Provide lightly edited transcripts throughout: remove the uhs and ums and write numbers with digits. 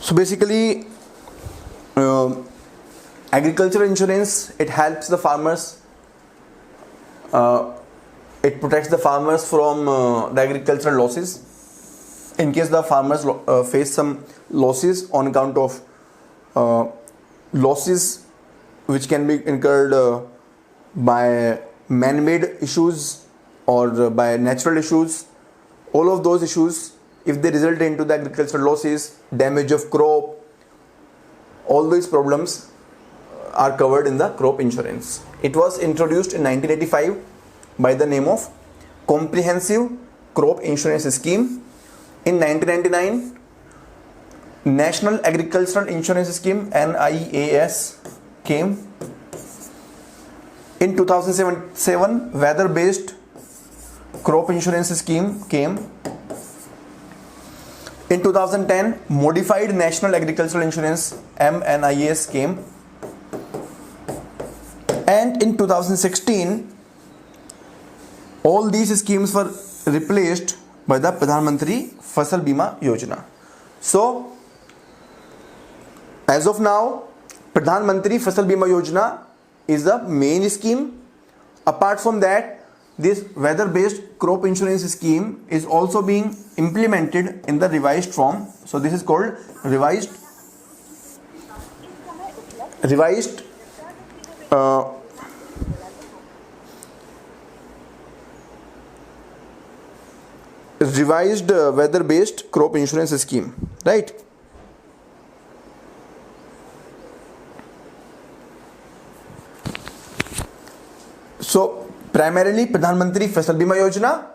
So basically, agricultural insurance, it helps the farmers. It protects the farmers from the agricultural losses. In case the farmers face some losses on account of losses which can be incurred by man-made issues or by natural issues, all of those issues, if they result into the agricultural losses, damage of crop, all these problems are covered in the crop insurance. It was introduced in 1985 by the name of Comprehensive Crop Insurance Scheme. In 1999, National Agricultural Insurance Scheme (NIAS) came. In 2007, Weather-Based Crop Insurance Scheme came. In 2010, Modified National Agricultural Insurance (MNIS) came. And in 2016, all these schemes were replaced by the Pradhan Mantri Fasal Bima Yojana. So, as of now, Pradhan Mantri Fasal Bima Yojana is the main scheme. Apart from that, this weather-based crop insurance scheme is also being implemented in the revised form. So this is called revised weather-based crop insurance scheme, right? So primarily Pradhan Mantri Fasal Bima Yojana,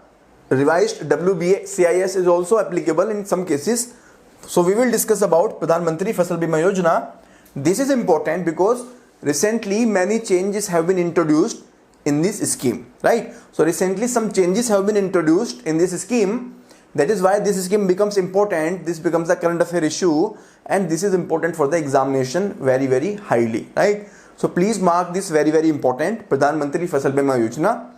revised WBCIS is also applicable in some cases. So we will discuss about Pradhan Mantri Fasal Bima Yojana. This is important because recently many changes have been introduced in this scheme, right? So recently some changes have been introduced in this scheme. That is why this scheme becomes important. This becomes a current affair issue, and this is important for the examination very, very highly, right? So please mark this very, very important. Pradhan Mantri Fasal Bima Yojana.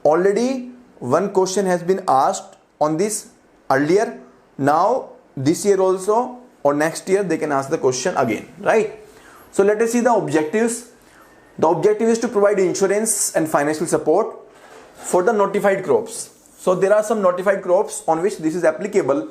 Already one question has been asked on this earlier. Now this year also or next year they can ask the question again, right? So let us see the objectives. The objective is to provide insurance and financial support for the notified crops. So there are some notified crops on which this is applicable,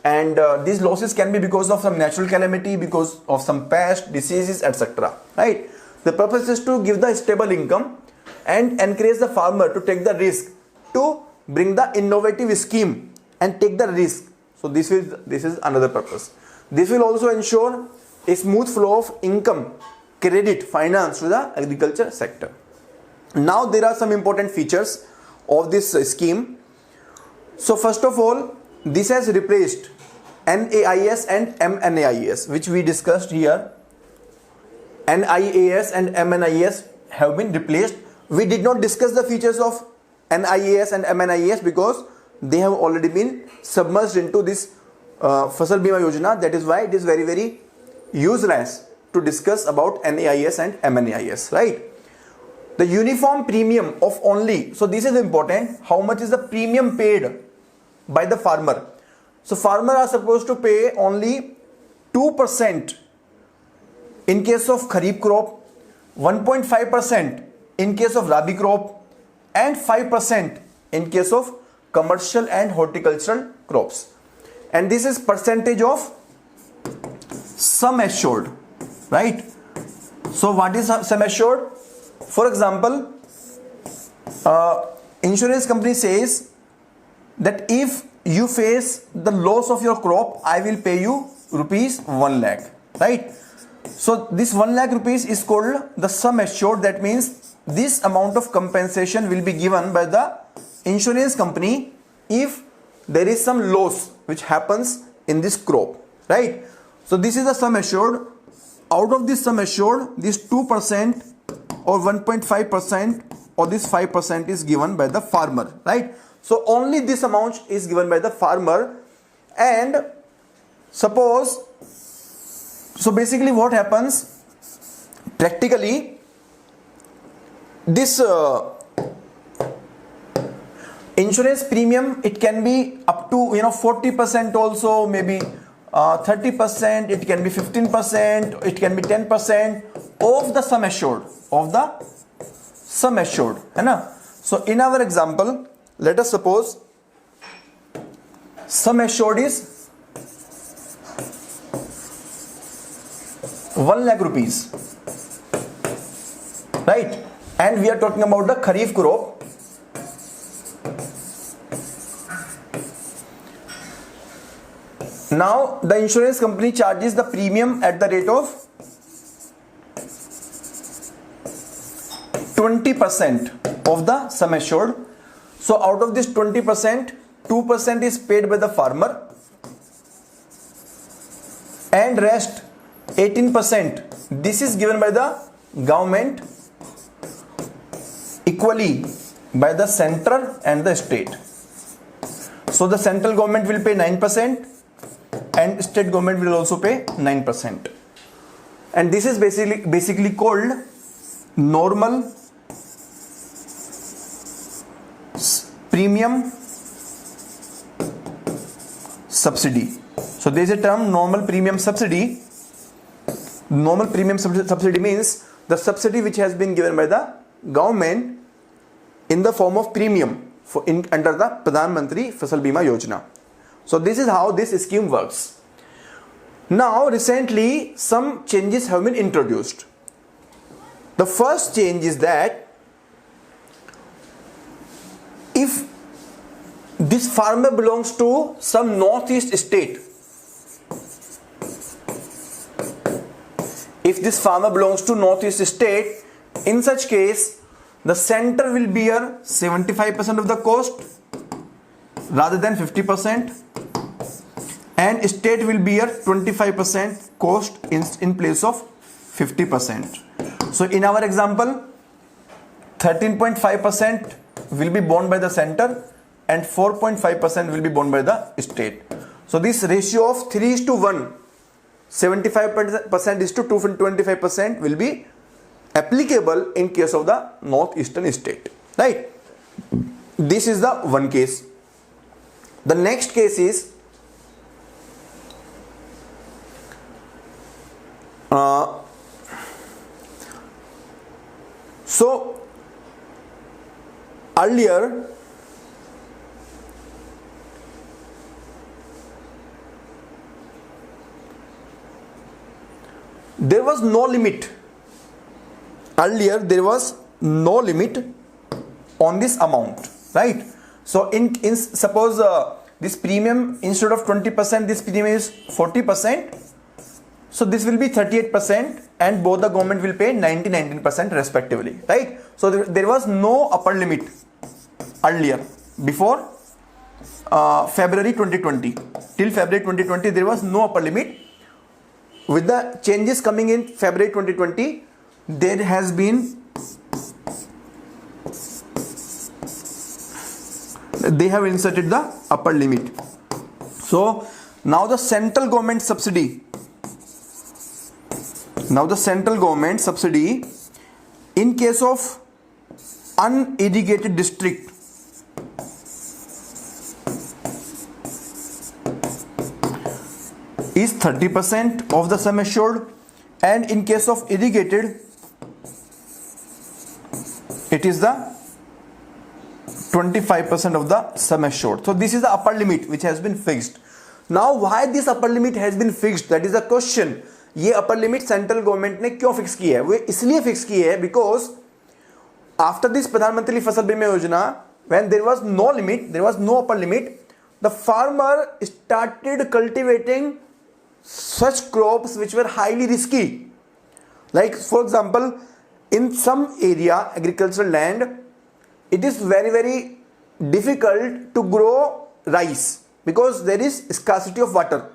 and these losses can be because of some natural calamity, because of some pest, diseases, etc. Right? The purpose is to give the stable income and encourage the farmer to take the risk, to bring the innovative scheme and take the risk. So this is another purpose. This will also ensure a smooth flow of income, credit, finance to the agriculture sector. Now there are some important features of this scheme. So first of all, this has replaced NAIS and MNAIS, which we discussed here. NIAS and MNIS have been replaced. We did not discuss the features of NIAS and MNIS because they have already been submerged into this Fasal Bima Yojana. That is why it is very, very useless to discuss about NAIS and MNAIS, right? The uniform premium of only, so this is important, how much is the premium paid by the farmer. So farmer are supposed to pay only 2% in case of Kharif crop, 1.5% in case of Rabi crop, and 5% in case of commercial and horticultural crops. And this is percentage of sum assured, right? So what is sum assured? For example, insurance company says that if you face the loss of your crop, I will pay you rupees 1 lakh, right? So this 1 lakh rupees is called the sum assured. That means this amount of compensation will be given by the insurance company if there is some loss which happens in this crop, right? So this is the sum assured. Out of this sum assured, this 2% or 1.5% or this 5% is given by the farmer, right? So only this amount is given by the farmer. And suppose, so basically what happens practically, this insurance premium, it can be up to 40% also, maybe 30%, it can be 15%, it can be 10% of the sum assured, है ना. So in our example, let us suppose sum assured is 1 lakh rupees, right? And we are talking about the kharif crop. Now the insurance company charges the premium at the rate of 20% of the sum assured. So out of this 20%, 2% is paid by the farmer, and rest 18%, this is given by the government equally by the center and the state. So the central government will pay 9% and state government will also pay 9%. And this is basically called normal premium subsidy. So there is a term, normal premium subsidy. Normal premium subsidy means the subsidy which has been given by the government in the form of premium under the Pradhan Mantri Fasal Bima Yojana. So this is how this scheme works. Now recently some changes have been introduced. The first change is that if this farmer belongs to some northeast state, in such case the center will bear 75% of the cost rather than 50%, and state will bear 25% cost in place of 50%. So in our example, 13.5% will be borne by the center and 4.5% will be borne by the state. So this ratio of 3:1, 75% is to 25% will be applicable in case of the northeastern state, right? This is the one case. The next case is so earlier there was no limit. Earlier there was no limit on this amount, right? So in suppose this premium, instead of 20%, this premium is 40%. So this will be 38% and both the government will pay 19% respectively, right? So there was no upper limit earlier before February 2020. Till February 2020 there was no upper limit. With the changes coming in February 2020, there has been they have inserted the upper limit. So now the central government subsidy in case of unirrigated district is 30% of the sum assured, and in case of irrigated it is the 25% of the sum assured. So this is the upper limit which has been fixed. Now why this upper limit has been fixed, that is the question. ये upper limit central government ने क्यों fix की है? वो इसलिए fix की है because after this प्रधानमंत्री फसल बीमा योजना, when there was no limit, there was no upper limit, the farmer started cultivating such crops which were highly risky. Like for example, in some area agricultural land, it is very difficult to grow rice because there is scarcity of water.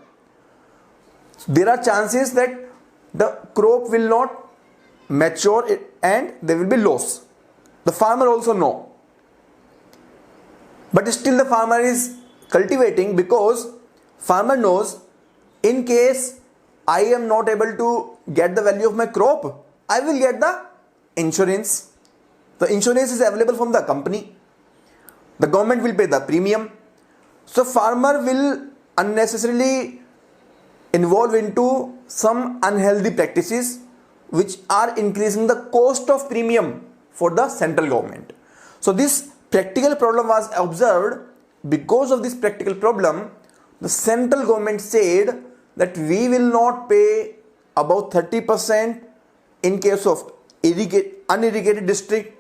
There are chances that the crop will not mature and there will be loss. The farmer also know, but still the farmer is cultivating because farmer knows, in case I am not able to get the value of my crop, I will get the insurance. The insurance is available from the company. The government will pay the premium. So farmer will unnecessarily involve into some unhealthy practices which are increasing the cost of premium for the central government. So this practical problem was observed. Because of this practical problem, the central government said that we will not pay about 30% in case of unirrigated district,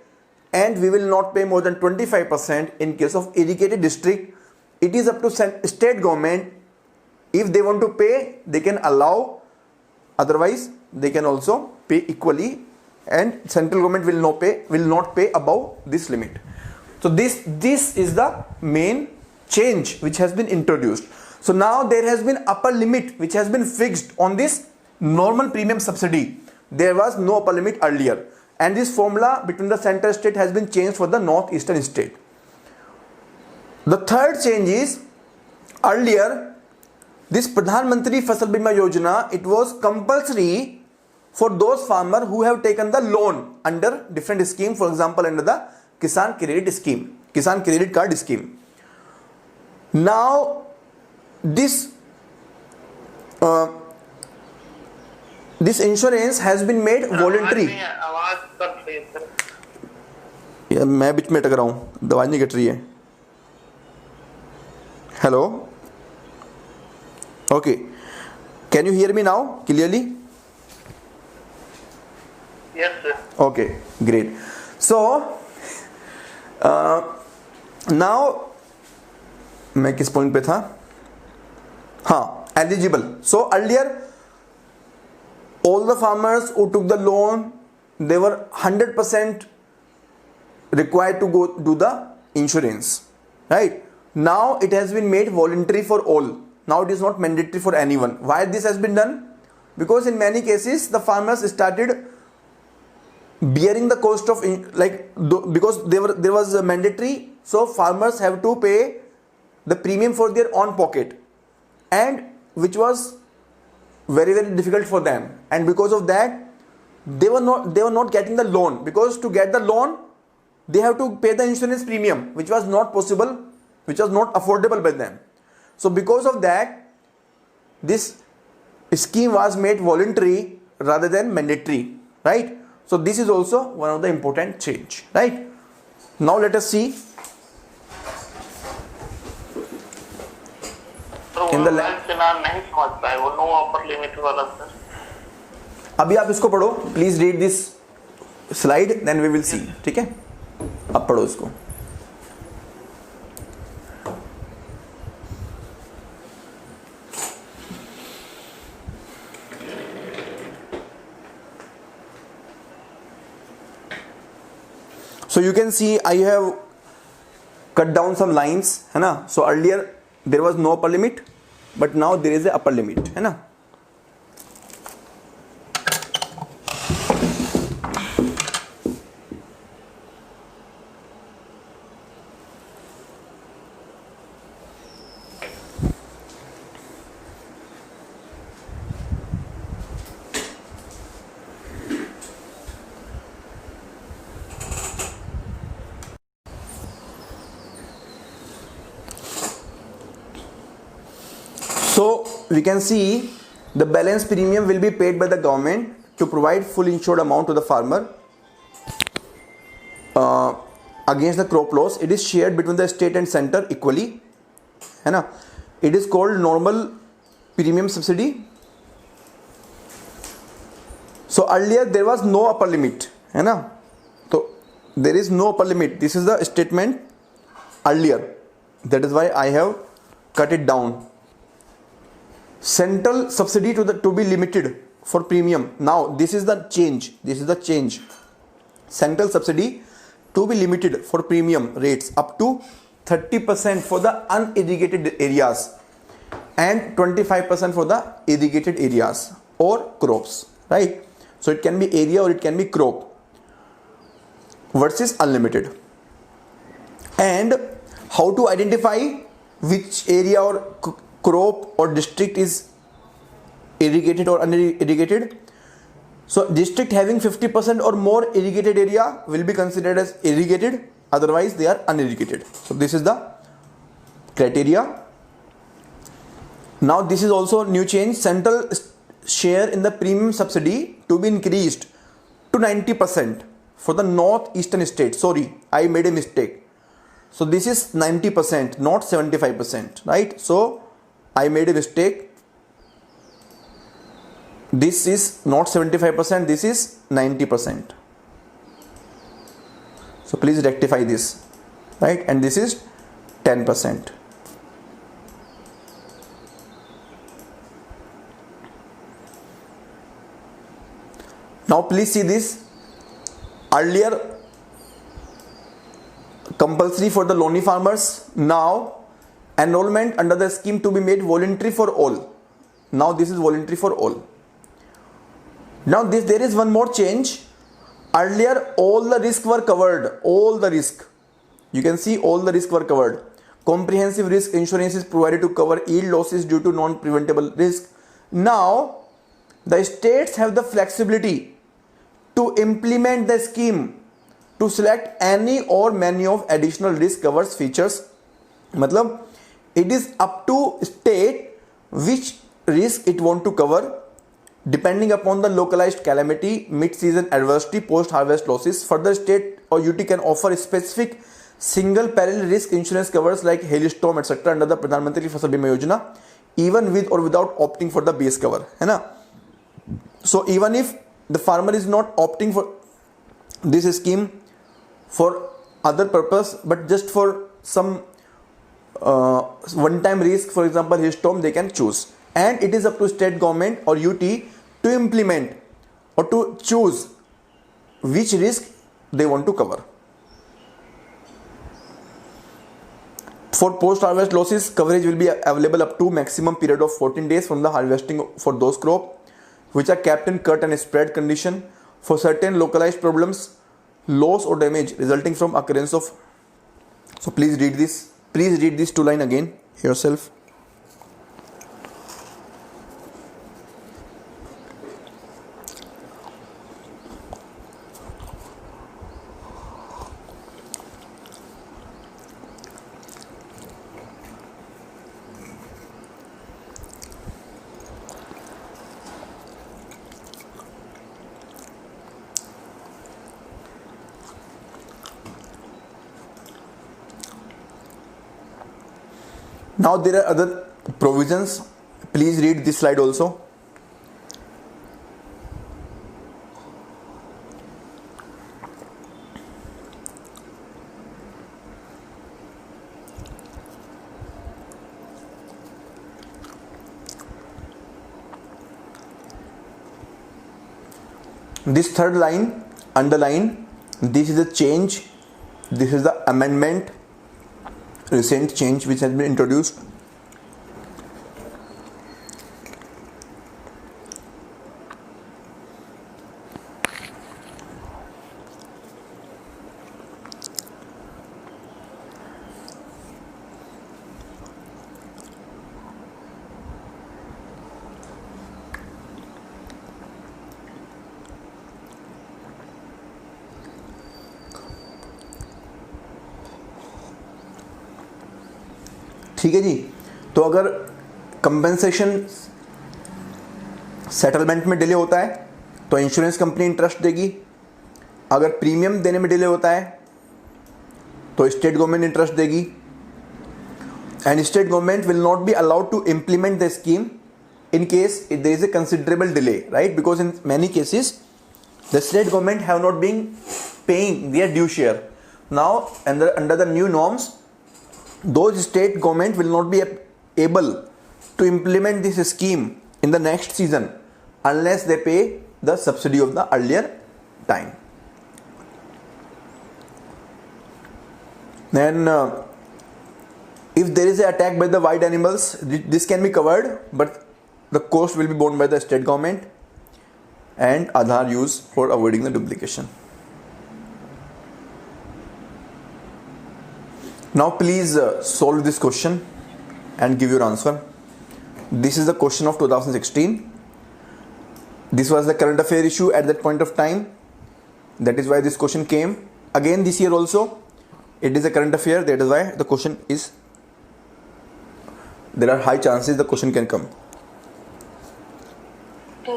and we will not pay more than 25% in case of irrigated district. It is up to state government. If they want to pay, they can allow, otherwise they can also pay equally, and central government will not pay above this limit. So this is the main change which has been introduced. So now there has been upper limit which has been fixed on this normal premium subsidy. There was no upper limit earlier, and this formula between the center state has been changed for the northeastern state. The third change is, earlier this Pradhan Mantri Fasal Bima Yojana, it was compulsory for those farmers who have taken the loan under different scheme, for example under the Kisan Credit Scheme, Kisan Credit Card Scheme. Now this insurance has been made voluntary. यार मैं बीच में अटक रहा हूँ, दवाई नहीं cut रही है. Hello. Okay. Can you hear me now clearly? Yes, sir. Okay, great. So now मैं किस पॉइंट पे था? हाँ, eligible. So earlier all the farmers who took the loan, they were 100% required to go do the insurance, right? Now it has been made voluntary for all. Now it is not mandatory for anyone. Why this has been done? Because in many cases the farmers started bearing the cost of because there was a mandatory, so farmers have to pay the premium for their own pocket, and which was very difficult for them, and because of that they were not getting the loan, because to get the loan they have to pay the insurance premium, which was not possible, which was not affordable by them. So because of that, this scheme was made voluntary rather than mandatory, right? So this is also one of the important change, right? Now let us see in the नहीं समझ पाए वो no upper limit वाला sir. अभी आप इसको पढ़ो, please read this slide, then we will see. ठीक है, अब पढ़ो इसको. So you can see I have cut down some lines, है ना. So earlier there was no upper limit, but now there is a upper limit, है ना. So we can see the balance premium will be paid by the government to provide full insured amount to the farmer against the crop loss. It is shared between the state and center equally, है ना. It is called normal premium subsidy. So earlier there was no upper limit, है ना. So there is no upper limit. This is the statement earlier. That is why I have cut it down. Central subsidy to be limited for premium. Now this is the change. This is the change. Central subsidy to be limited for premium rates up to 30% for the unirrigated areas and 25% for the irrigated areas or crops, right? So it can be area or it can be crop versus unlimited. And how to identify which area or crop or district is irrigated or unirrigated? So district having 50% or more irrigated area will be considered as irrigated, otherwise they are unirrigated. So this is the criteria. Now this is also new change. Central share in the premium subsidy to be increased to 90% for the northeastern states. Sorry, I made a mistake. So this is 90%, not 75%, right? So I made a mistake. This is not 75%, this is 90%. So please rectify this, right? And this is 10%. Now please see this. Earlier compulsory for the lonely farmers, now enrollment under the scheme to be made voluntary for all. Now this is voluntary for all. Now there is one more change. Earlier all the risks were covered, all the risk. You can see all the risks were covered. Comprehensive risk insurance is provided to cover yield losses due to non-preventable risk. Now the states have the flexibility to implement the scheme to select any or many of additional risk covers features. मतलब it is up to state which risk it want to cover depending upon the localized calamity, mid-season adversity, post-harvest losses. Further, state or UT can offer specific single peril risk insurance covers like hailstorm etc. under the Pradhan Mantri Fasal Bima Yojana, even with or without opting for the base cover, है ना? So even if the farmer is not opting for this scheme for other purpose, but just for some one-time risk, for example hailstorm, they can choose. And it is up to state government or UT to implement or to choose which risk they want to cover. For post-harvest losses, coverage will be available up to maximum period of 14 days from the harvesting for those crops which are kept in cut and spread condition. For certain localized problems, loss or damage resulting from occurrence of. So please read this. Please read this two line again yourself. Now there are other provisions. Please read this slide also. This third line, underline, this is a change, this is the amendment, recent change which has been introduced. ठीक है जी. तो अगर compensation settlement में delay होता है तो insurance company interest देगी. अगर प्रीमियम देने में डिले होता है तो स्टेट गवर्नमेंट इंटरेस्ट देगी. And state government will not be allowed to implement the scheme in case there is a considerable delay, right? Because in many cases the state government have not been paying their due share. Now under the new norms, those state government will not be able to implement this scheme in the next season unless they pay the subsidy of the earlier time. Then if there is an attack by the wild animals, this can be covered, but the cost will be borne by the state government and Aadhaar use for avoiding the duplication. Now please solve this question and give your answer. This is the question of 2016. This was the current affair issue at that point of time. That is why this question came. Again this year also it is a current affair. That is why the question is there are high chances the question can come.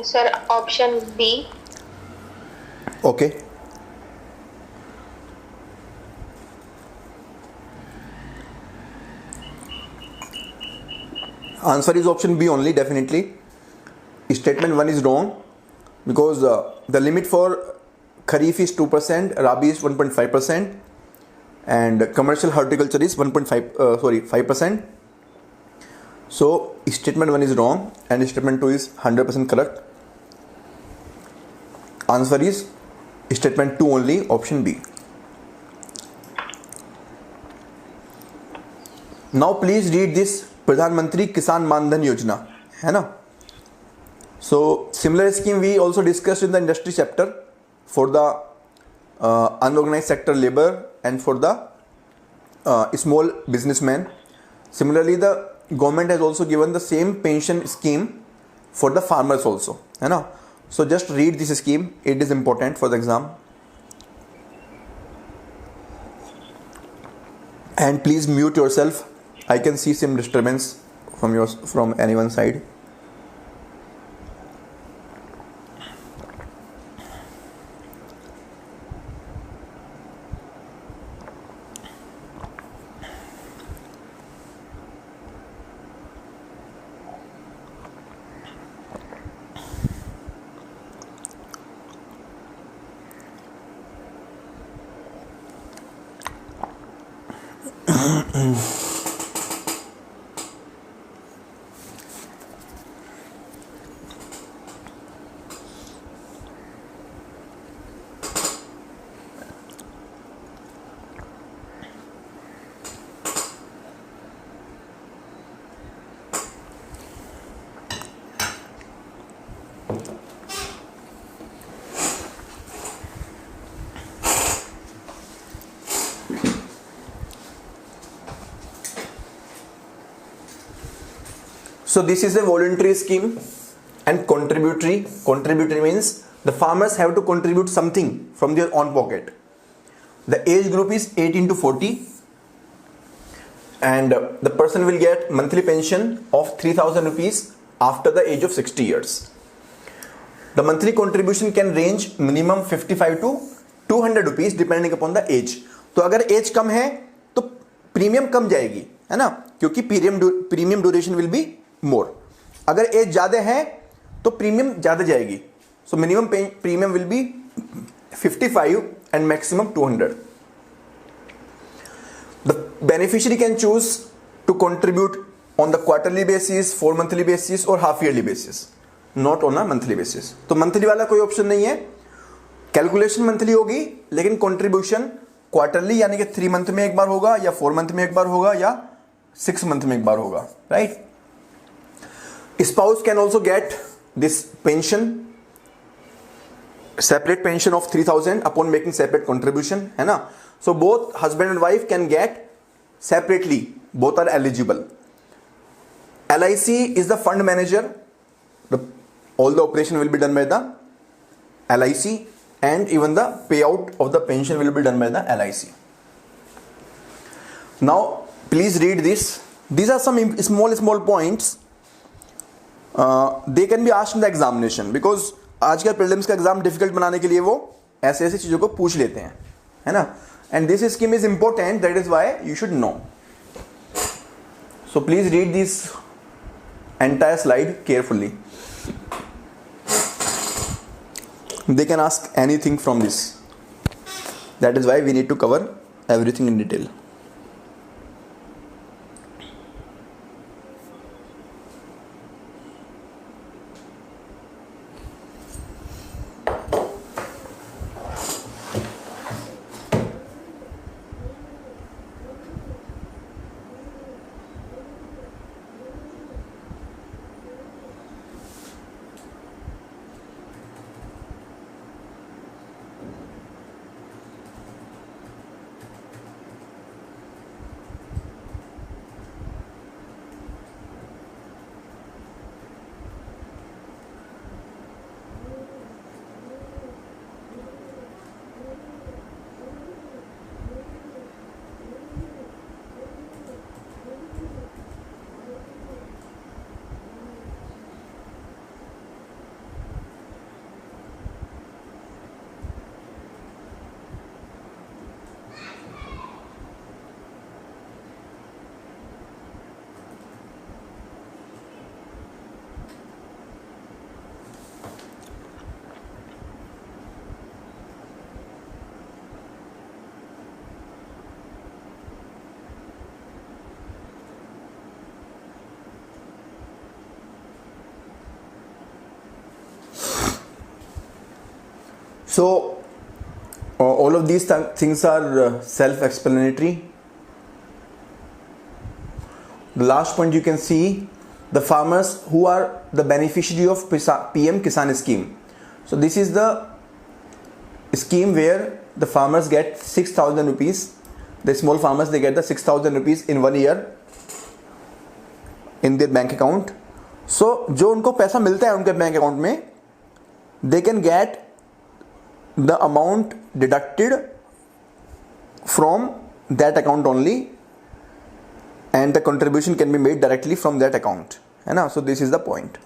Sir, option B. Okay. Answer is option B only, definitely. Statement 1 is wrong because the limit for Kharif is 2%, Rabi is 1.5%, and commercial horticulture is 5%. So statement 1 is wrong and statement 2 is 100% correct. Answer is statement 2 only, option B. Now please read this Pradhan Mantri Kisan Man Dhan Yojana, है ना? So similar scheme we also discussed in the industry chapter for the unorganized sector labor and for the small businessman. Similarly, the government has also given the same pension scheme for the farmers also, है ना? So just read this scheme, it is important for the exam. And please mute yourself. I can see some disturbance from anyone's side. So this is a voluntary scheme and contributory. Contributory means the farmers have to contribute something from their own pocket. The age group is 18 to 40 and the person will get monthly pension of 3,000 rupees after the age of 60 years. The monthly contribution can range minimum 55 to 200 rupees depending upon the age. तो अगर as कम है तो premium कम जाएगी, है ना, क्योंकि premium duration will be more. अगर as ज्यादा है तो प्रीमियम ज्यादा जाएगी. So minimum premium will be 55 and maximum 200. The beneficiary can choose to contribute on the quarterly basis, 4 monthly basis or half yearly basis, not on a monthly basis. तो monthly वाला कोई option नहीं है. Calculation monthly होगी लेकिन contribution quarterly यानी कि 3 month में एक बार होगा या 4 मंथ में एक बार होगा या 6 मंथ में एक बार होगा, right. Spouse can also get this pension, separate pension of 3,000 upon making separate contribution, है ना. So both husband and wife can get separately, both are eligible. LIC is the fund manager. All the operation will be done by the LIC and even the payout of the pension will be done by the LIC. Now please read this. These are some small points. They can be asked in the examination because आजकल prelims का exam difficult बनाने के लिए वो ऐसे चीजों को पूछ लेते हैं, है ना. And this scheme is important, that is why you should know. So please read this entire slide carefully. They can ask anything from this. That is why we need to cover everything in detail. So all of these things are self-explanatory. The last point you can see, the farmers who are the beneficiary of PM Kisan scheme. So this is the scheme where the farmers get 6,000 rupees. The small farmers, they get the 6,000 rupees in 1 year in their bank account. So जो उनको पैसा मिलता है उनके bank account में, they can get the amount deducted from that account only, and the contribution can be made directly from that account, है ना. So this is the point.